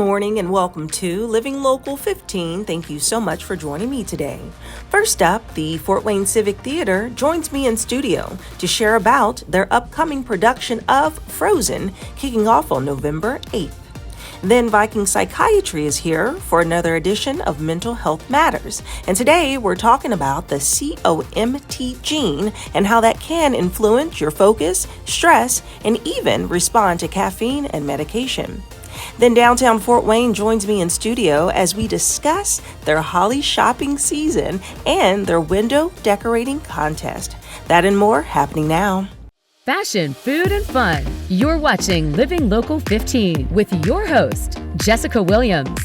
morning and welcome to Living Local 15. Thank you so much for joining me today. First up, the Fort Wayne Civic Theatre joins me in studio to share about their upcoming production of Frozen, kicking off on November 8th. Then Viking Psychiatry is here for another edition of Mental Health Matters. And today we're talking about the COMT Gene and how that can influence your focus, stress, and even respond to caffeine and medication. Then Downtown Fort Wayne joins me in studio as we discuss their holly shopping season and their window decorating contest. That and more happening now. Fashion, food, and fun. You're watching Living Local 15 with your host, Jessica Williams.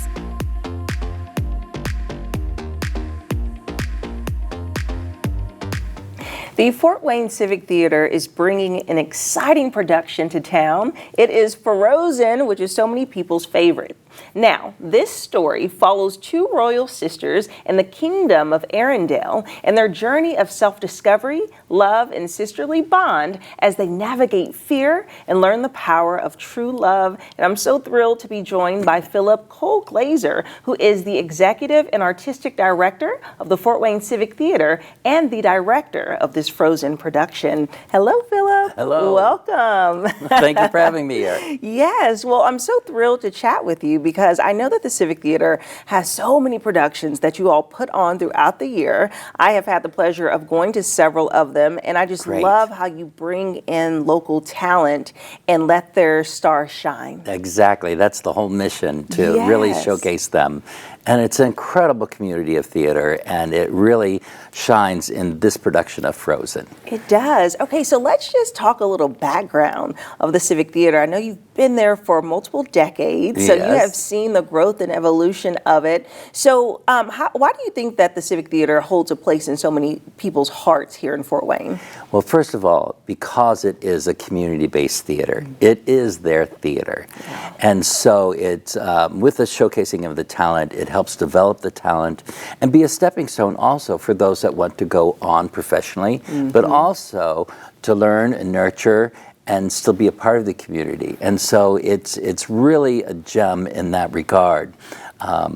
The Fort Wayne Civic Theatre is bringing an exciting production to town. It is Frozen, which is so many people's favorite. Now, this story follows two royal sisters in the kingdom of Arendelle and their journey of self-discovery, love, and sisterly bond as they navigate fear and learn the power of true love. And I'm so thrilled to be joined by Philip Cole-Glazer, who is the executive and artistic director of the Fort Wayne Civic Theatre and the director of this Frozen production. Hello, Philip. Hello. Welcome. Thank you for having me here. Yes, well, I'm so thrilled to chat with you because I know that the Civic Theatre has so many productions that you all put on throughout the year. I have had the pleasure of going to several of them, and I just love how you bring in local talent and let their stars shine. Exactly. That's the whole mission, to really showcase them. And it's an incredible community of theater, and it really shines in this production of Frozen. It does. Okay, so let's just talk a little background of the Civic Theatre. I know you've been there for multiple decades, so you have seen the growth and evolution of it. So why do you think that the Civic Theatre holds a place in so many people's hearts here in Fort Wayne? Well, first of all, because it is a community-based theater. It is their theater. Yeah. And so it's, with the showcasing of the talent, it helps develop the talent and be a stepping stone also for those that want to go on professionally, but also to learn and nurture and still be a part of the community. And so it's really a gem in that regard. I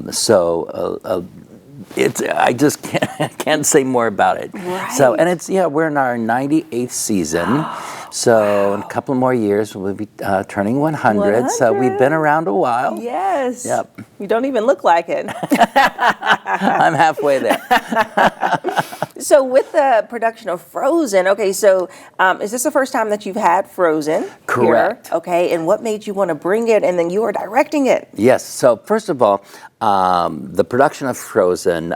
just can't say more about it. Right. So, and it's, we're in our 98th season. So in a couple more years, we'll be turning 100. So we've been around a while. Yes. Yep. You don't even look like it. I'm halfway there. So with the production of Frozen, okay, so is this the first time that you've had Frozen? Correct. Here? Okay, and what made you want to bring it, and then you are directing it? Yes, so first of all, the production of Frozen,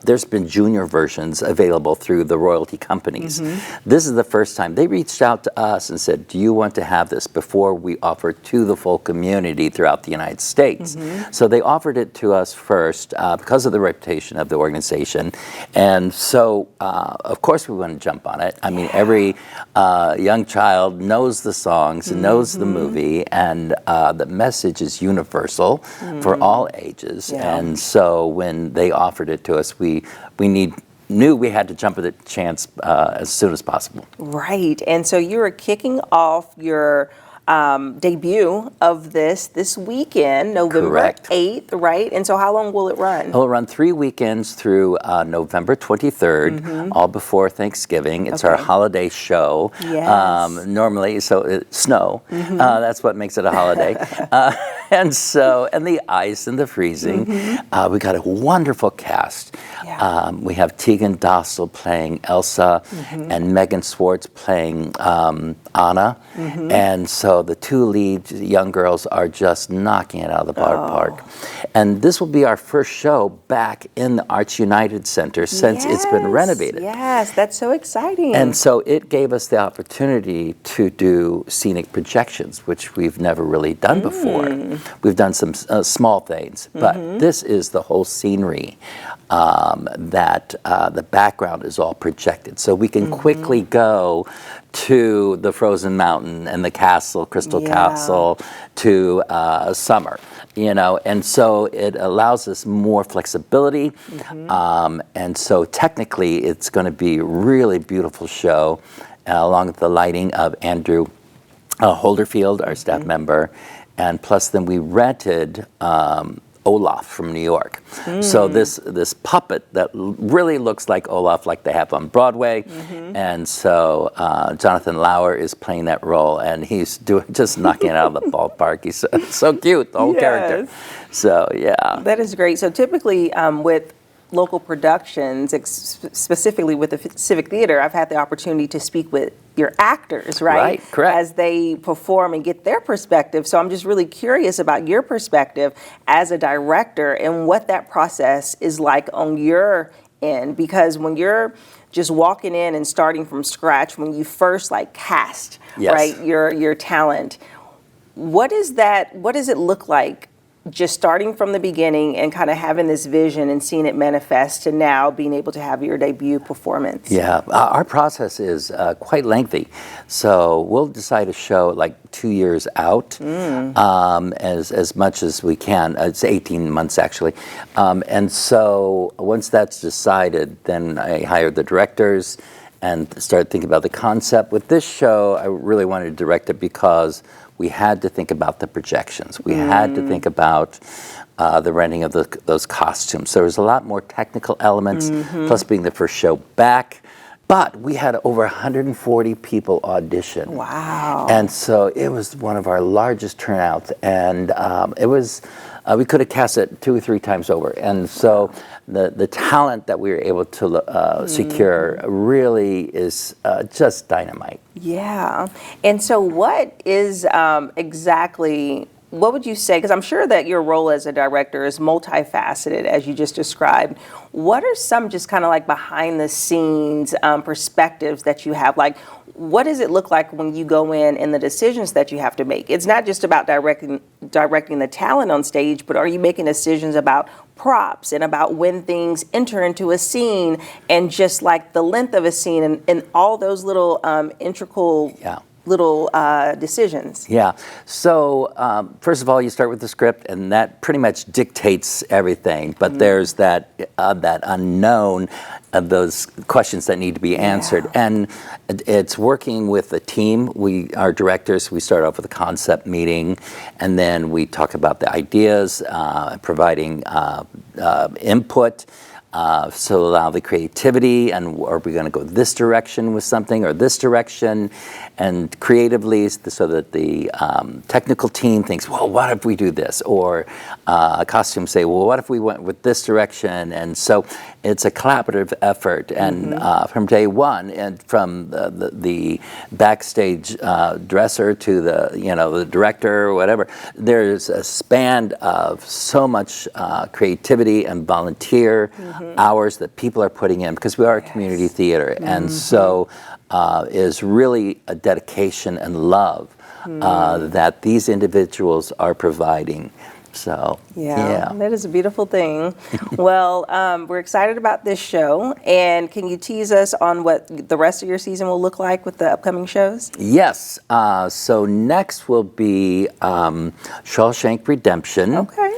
there's been junior versions available through the royalty companies. This is the first time. They reached out to us and said, do you want to have this before we offer it to the full community throughout the United States? So they offered it to us first because of the reputation of the organization. And so, of course, we want to jump on it. I mean, every young child knows the songs and knows the movie, and the message is universal for all ages. Yeah. And so when they offered it to us, we knew we had to jump at the chance as soon as possible. Right, and so you are kicking off your debut of this weekend, November 8th, right? And so how long will it run? It'll run 3 weekends through November 23rd, all before Thanksgiving. It's our holiday show. Yes. Normally, so it's snow. That's what makes it a holiday. And the ice and the freezing. We got a wonderful cast. Yeah. We have Tegan Dossel playing Elsa and Megan Swartz playing Anna. And so the two lead young girls are just knocking it out of the park. And this will be our first show back in the Arts United Center since it's been renovated. Yes, that's so exciting. And so it gave us the opportunity to do scenic projections, which we've never really done before. We've done some small things, but this is the whole scenery that the background is all projected. So we can quickly go to the Frozen Mountain and the castle, Crystal Castle, to summer, and so it allows us more flexibility. And so technically it's going to be a really beautiful show, along with the lighting of Andrew Holderfield, our staff member, and plus then we rented Olaf from New York. So this puppet that really looks like Olaf, like they have on Broadway, and so Jonathan Lauer is playing that role, and he's just knocking it out of the ballpark. He's so cute, the whole character. So yeah, that is great. So typically with local productions, specifically with the Civic Theater, I've had the opportunity to speak with your actors, right? Right, correct. As they perform and get their perspective. So I'm just really curious about your perspective as a director and what that process is like on your end. Because when you're just walking in and starting from scratch, when you first cast, right, your talent, what does it look like? Just starting from the beginning and kind of having this vision and seeing it manifest to now being able to have your debut performance. Yeah, our process is quite lengthy. So we'll decide a show 2 years out, as much as we can. It's 18 months actually. And so once that's decided, then I hire the directors and start thinking about the concept. With this show, I really wanted to direct it because we had to think about the projections. We had to think about the renting of those costumes. So there was a lot more technical elements, plus being the first show back. But we had over 140 people audition. Wow. And so it was one of our largest turnouts. And it was, we could have cast it 2 or 3 times over. And so the talent that we were able to secure really is just dynamite. Yeah. And so what is what would you say, because I'm sure that your role as a director is multifaceted, as you just described. What are some just kind of behind the scenes perspectives that you have? What does it look like when you go in and the decisions that you have to make? It's not just about directing the talent on stage, but are you making decisions about props and about when things enter into a scene and just the length of a scene and all those little integral little decisions? Yeah. So first of all, you start with the script, and that pretty much dictates everything. But there's that unknown of those questions that need to be answered, and it's working with a team. Our directors. We start off with a concept meeting, and then we talk about the ideas, providing input. So allow the creativity, and are we going to go this direction with something or this direction, and creatively, so that the technical team thinks, well, what if we do this, or costumes say, well, what if we went with this direction? And so it's a collaborative effort, and from day one, and from the backstage dresser to the director or whatever, there's a span of so much creativity and volunteer hours that people are putting in, because we are a community theater, and so is really a dedication and love that these individuals are providing. So yeah, that is a beautiful thing. Well, we're excited about this show, and can you tease us on what the rest of your season will look like with the upcoming shows? Yes. So next will be Shawshank Redemption. Okay.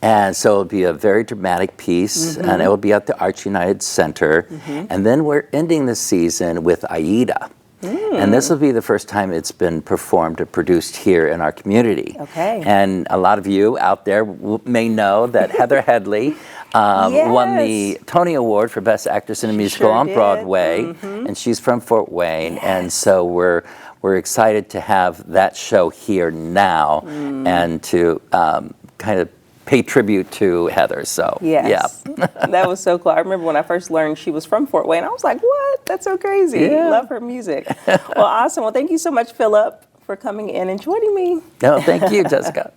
And so it'll be a very dramatic piece, and it will be at the Arts United Center. And then we're ending the season with Aida. And this will be the first time it's been performed or produced here in our community. Okay. And a lot of you out there may know that Heather Headley won the Tony Award for Best Actress in a Musical on Broadway, and she's from Fort Wayne. And so we're excited to have that show here now, and to kind of pay tribute to Heather. So that was so cool. I remember when I first learned she was from Fort Wayne, I was like, what? That's so crazy. Love her music. Well, awesome. Well, thank you so much, Philip, for coming in and joining me. No, thank you, Jessica.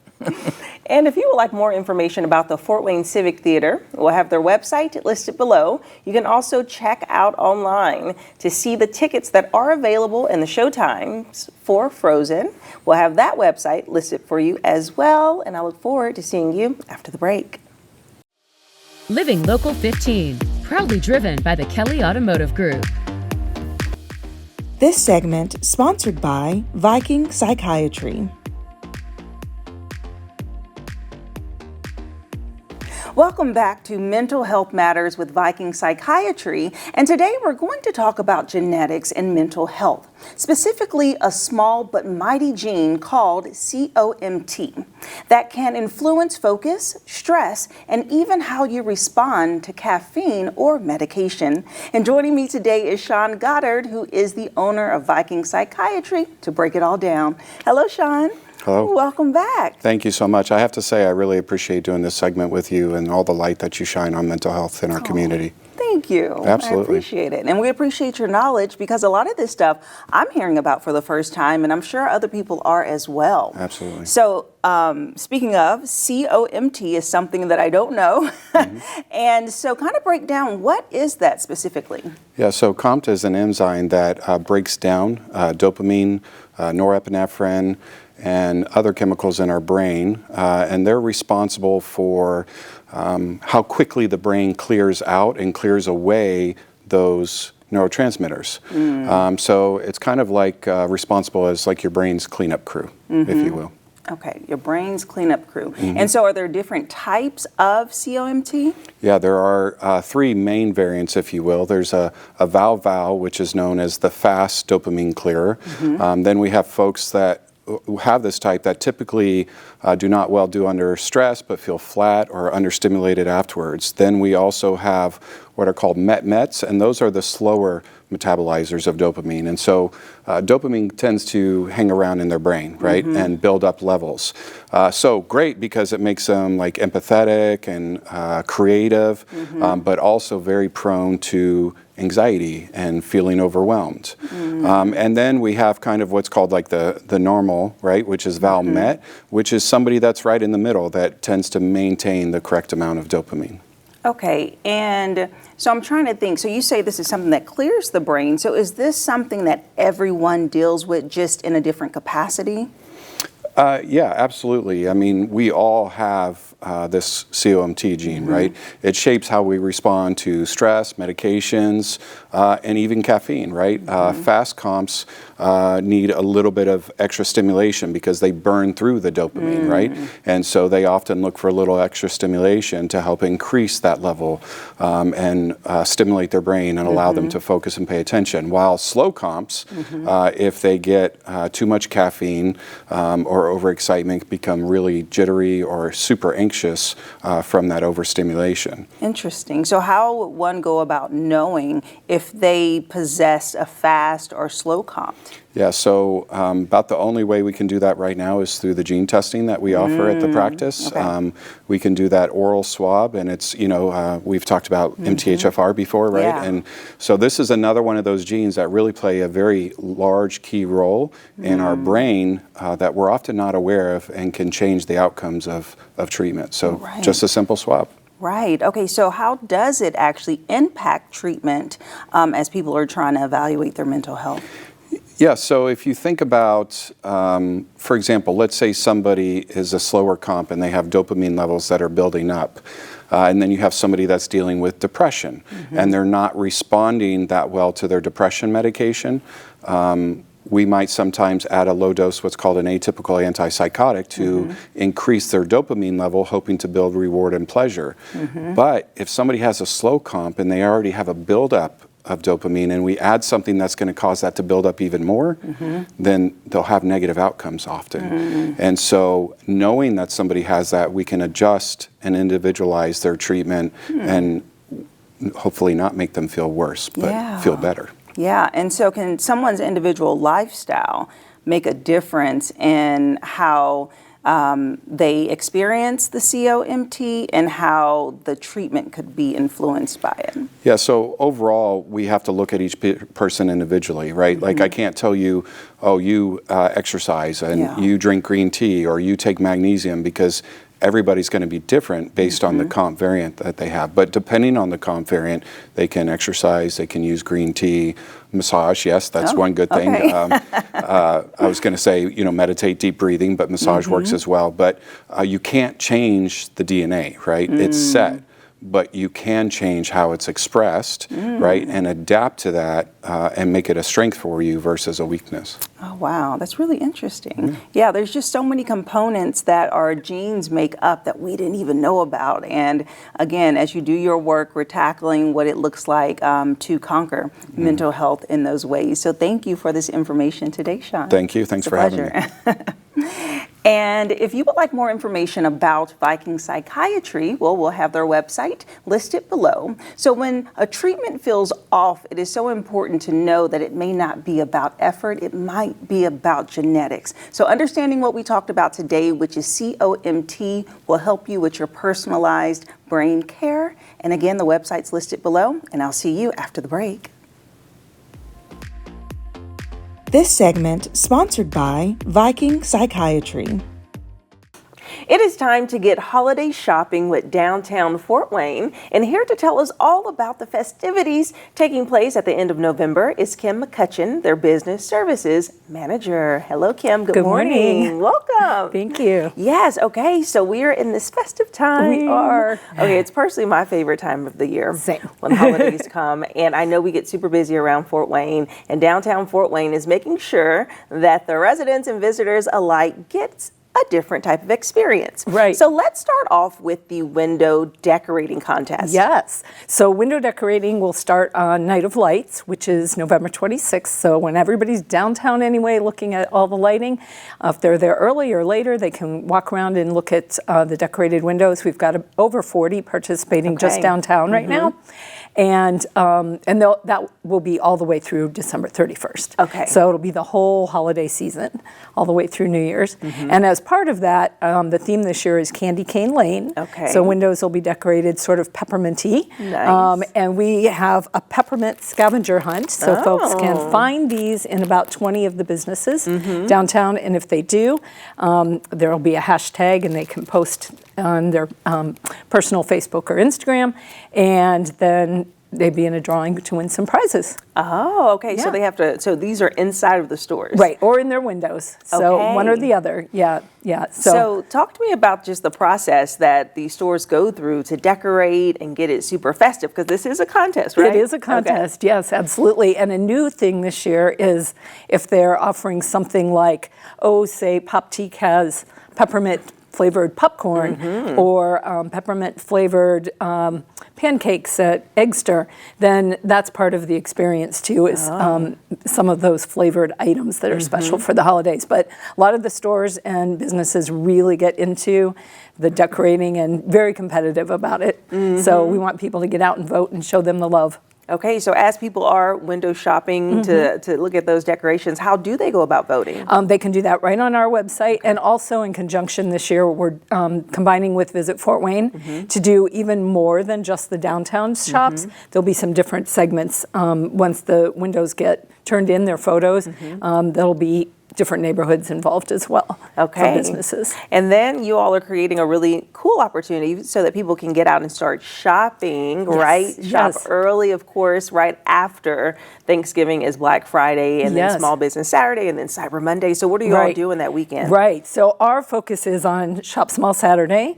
And if you would like more information about the Fort Wayne Civic Theater, we'll have their website listed below. You can also check out online to see the tickets that are available and the show times for Frozen. We'll have that website listed for you as well, and I look forward to seeing you after the break. Living Local 15, proudly driven by the Kelly Automotive Group. This segment sponsored by Viking Psychiatry. Welcome back to Mental Health Matters with Viking Psychiatry, and today we're going to talk about genetics and mental health, specifically a small but mighty gene called COMT that can influence focus, stress, and even how you respond to caffeine or medication. And joining me today is Sean Goddard, who is the owner of Viking Psychiatry, to break it all down. Hello, Sean. Hello. Welcome back. Thank you so much. I have to say I really appreciate doing this segment with you and all the light that you shine on mental health in our community. Thank you. Absolutely. I appreciate it. And we appreciate your knowledge because a lot of this stuff I'm hearing about for the first time, and I'm sure other people are as well. Absolutely. So speaking of, COMT is something that I don't know. And so kind of break down, what is that specifically? Yeah, so COMT is an enzyme that breaks down dopamine, norepinephrine, and other chemicals in our brain, and they're responsible for how quickly the brain clears out and clears away those neurotransmitters. So it's kind of like responsible as like your brain's cleanup crew, if you will. Okay, your brain's cleanup crew. And so are there different types of COMT? Yeah, there are three main variants, if you will. There's a VAL, which is known as the fast dopamine clearer. Then we have folks that have this type that typically do not well do under stress but feel flat or understimulated afterwards. Then we also have what are called METs, and those are the slower metabolizers of dopamine. And so dopamine tends to hang around in their brain, right, and build up levels. So great because it makes them like empathetic and creative, but also very prone to anxiety and feeling overwhelmed. And then we have kind of what's called like the normal, right, which is Val-Met, which is somebody that's right in the middle that tends to maintain the correct amount of dopamine. Okay, and so I'm trying to think, so you say this is something that clears the brain, so is this something that everyone deals with just in a different capacity? Yeah, absolutely. I mean, we all have this COMT gene, right? It shapes how we respond to stress, medications, and even caffeine, right? Fast comps need a little bit of extra stimulation because they burn through the dopamine, right? And so they often look for a little extra stimulation to help increase that level and stimulate their brain and allow them to focus and pay attention. While slow comps, if they get too much caffeine or overexcitement, become really jittery or super anxious from that overstimulation. Interesting. So how would one go about knowing if they possess a fast or slow comp? Yeah, so about the only way we can do that right now is through the gene testing that we offer at the practice. Okay. We can do that oral swab, and it's, we've talked about MTHFR before, right? Yeah. And so this is another one of those genes that really play a very large key role in our brain that we're often not aware of and can change the outcomes of treatment. So just a simple swab. Right. Okay, so how does it actually impact treatment as people are trying to evaluate their mental health? Yeah, so if you think about, for example, let's say somebody is a slower comp and they have dopamine levels that are building up, and then you have somebody that's dealing with depression and they're not responding that well to their depression medication. We might sometimes add a low dose, what's called an atypical antipsychotic, to increase their dopamine level, hoping to build reward and pleasure. But if somebody has a slow comp and they already have a buildup of dopamine and we add something that's going to cause that to build up even more, then they'll have negative outcomes often. And so knowing that somebody has that, we can adjust and individualize their treatment and hopefully not make them feel worse, but feel better. Yeah, and so can someone's individual lifestyle make a difference in how they experience the COMT and how the treatment could be influenced by it? Yeah, so overall, we have to look at each person individually, right? Like I can't tell you, oh, you exercise and you drink green tea or you take magnesium, because everybody's going to be different based on the COMT variant that they have. But depending on the COMT variant, they can exercise, they can use green tea, massage. Yes, that's one good thing. Okay. I was going to say, meditate, deep breathing, but massage works as well. But you can't change the DNA, right? It's set. but you can change how it's expressed, right, and adapt to that and make it a strength for you versus a weakness. Oh, wow. That's really interesting. Yeah, there's just so many components that our genes make up that we didn't even know about. And again, as you do your work, we're tackling what it looks like to conquer mental health in those ways. So thank you for this information today, Sean. Thank you. Thanks for having me. And if you would like more information about Viking Psychiatry, well, we'll have their website listed below. So when a treatment feels off, it is so important to know that it may not be about effort, it might be about genetics. So understanding what we talked about today, which is COMT, will help you with your personalized brain care. And again, the website's listed below, and I'll see you after the break. This segment sponsored by Viking Psychiatry. It is time to get holiday shopping with downtown Fort Wayne, and here to tell us all about the festivities taking place at the end of November is Kim McCutcheon, their business services manager. Hello, Kim. Good morning. Welcome. Thank you. Yes. Okay. So we are in this festive time. We are. Okay. It's personally my favorite time of the year. Same. When the holidays come, and I know we get super busy around Fort Wayne, and downtown Fort Wayne is making sure that the residents and visitors alike get a different type of experience. Right. So let's start off with the window decorating contest. Yes. So window decorating will start on Night of Lights, which is November 26th. So when everybody's downtown anyway, looking at all the lighting, if they're there early or later, they can walk around and look at the decorated windows. We've got over 40 participating just downtown right now. And that will be all the way through December 31st. Okay. So it'll be the whole holiday season, all the way through New Year's. And as part of that, the theme this year is Candy Cane Lane. Okay. So windows will be decorated sort of pepperminty. Nice. And we have a peppermint scavenger hunt. So folks can find these in about 20 of the businesses downtown. And if they do, there will be a hashtag and they can post on their personal Facebook or Instagram. And then they'd be in a drawing to win some prizes. Oh, okay. So Yeah. they have to, so these are inside of the stores. Right, or in their windows. So Okay. one or the other. Yeah, yeah. So talk to me about just the process that the stores go through to decorate and get it super festive, because this is a contest, right? It is a contest, yes, absolutely. And a new thing this year is if they're offering something like, say Poptique has peppermint flavored popcorn or peppermint flavored pancakes at Eggster, then that's part of the experience too, is some of those flavored items that are special for the holidays. But a lot of the stores and businesses really get into the decorating and very competitive about it. So we want people to get out and vote and show them the love. Okay, so as people are window shopping to look at those decorations, how do they go about voting? They can do that right on our website, and also in conjunction this year, we're combining with Visit Fort Wayne to do even more than just the downtown shops. There'll be some different segments once the windows get turned in, their photos. There'll be different neighborhoods involved as well for businesses. And then you all are creating a really cool opportunity so that people can get out and start shopping, right? Shop early, of course, right after Thanksgiving is Black Friday, and then Small Business Saturday, and then Cyber Monday. So what are you all doing that weekend? Right. So our focus is on Shop Small Saturday.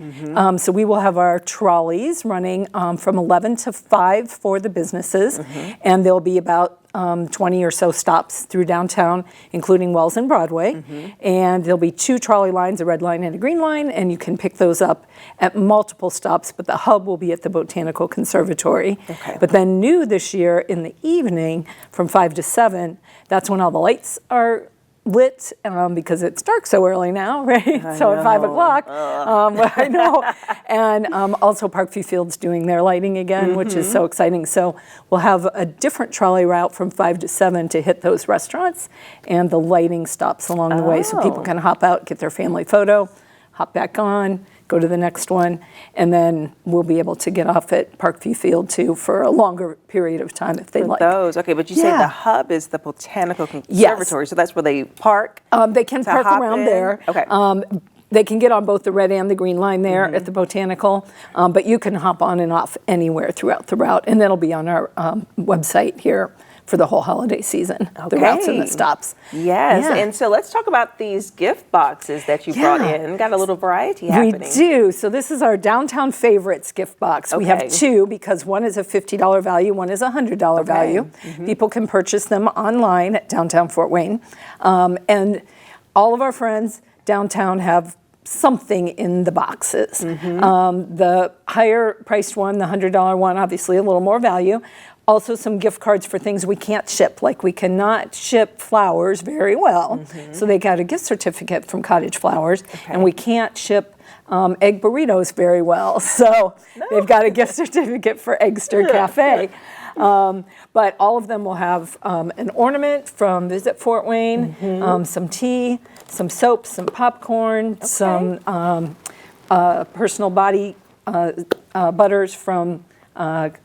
So we will have our trolleys running from 11 to 5 for the businesses, and there'll be about 20 or so stops through downtown, including Wells and Broadway. And there'll be 2 trolley lines, a red line and a green line, and you can pick those up at multiple stops, but the hub will be at the Botanical Conservatory. But then new this year in the evening from 5 to 7, that's when all the lights are lit because it's dark so early now, right? So at 5 o'clock, I know. And also Parkview Field's doing their lighting again, which is so exciting. So we'll have a different trolley route from 5 to 7 to hit those restaurants, and the lighting stops along the way so people can hop out, get their family photo, hop back on, go to the next one, and then we'll be able to get off at Parkview Field too for a longer period of time if they like. Those, okay, but you say the hub is the Botanical Conservatory, so that's where they park? They can park around there. Okay. They can get on both the red and the green line there at the Botanical, but you can hop on and off anywhere throughout the route, and that'll be on our website here for the whole holiday season, the routes and the stops. Yes, Yeah. and so let's talk about these gift boxes that you brought in. Got a little variety happening. We do. So this is our Downtown Favorites gift box. We have two because one is a $50 value, one is a $100 value. People can purchase them online at Downtown Fort Wayne. And all of our friends downtown have something in the boxes. The higher priced one, the $100 one, obviously a little more value. Also some gift cards for things we can't ship, like we cannot ship flowers very well. So they got a gift certificate from Cottage Flowers, and we can't ship egg burritos very well. So they've got a gift certificate for Eggster Cafe. But all of them will have an ornament from Visit Fort Wayne, some tea, some soap, some popcorn, some personal body butters from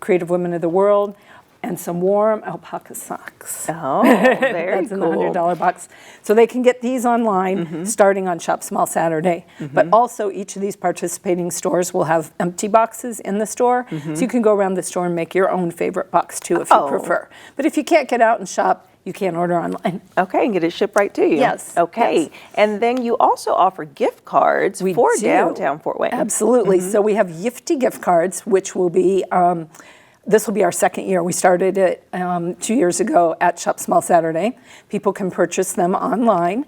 Creative Women of the World, and some warm alpaca socks. Oh, very That's in the $100 box. So they can get these online starting on Shop Small Saturday. But also each of these participating stores will have empty boxes in the store. So you can go around the store and make your own favorite box too if you prefer. But if you can't get out and shop, you can order online. Okay, and get it shipped right to you. Yes. Okay. Yes. And then you also offer gift cards for downtown Fort Wayne. Absolutely. So we have Yifty gift cards, which will be, this will be our second year. We started it 2 years ago at Shop Small Saturday. People can purchase them online,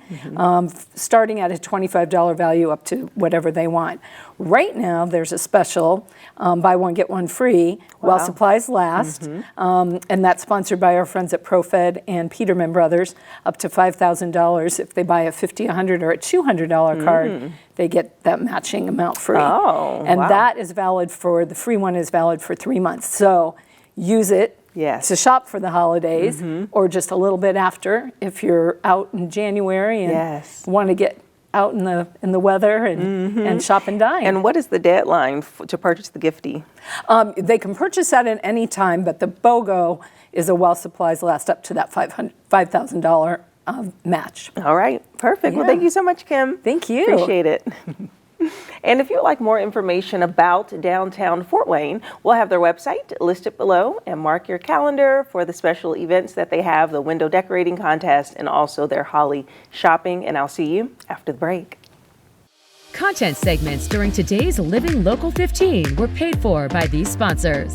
starting at a $25 value up to whatever they want. Right now, there's a special, buy one, get one free, while supplies last. And that's sponsored by our friends at ProFed and Peterman Brothers, up to $5,000. If they buy a $50, $100, or a $200 card, they get that matching amount free. And that is valid the free one is valid for 3 months. So use it to shop for the holidays, or just a little bit after if you're out in January and want to get out in the weather and shop and dine. And what is the deadline to purchase the Gifty? They can purchase that at any time, but the BOGO is a while supplies last up to that $5,000 match. All right, perfect. Well, thank you so much, Kim. Thank you. Appreciate it. And if you'd like more information about downtown Fort Wayne, we'll have their website listed below, and mark your calendar for the special events that they have, the window decorating contest, and also their holly shopping. And I'll see you after the break. Content segments during today's Living Local 15 were paid for by these sponsors.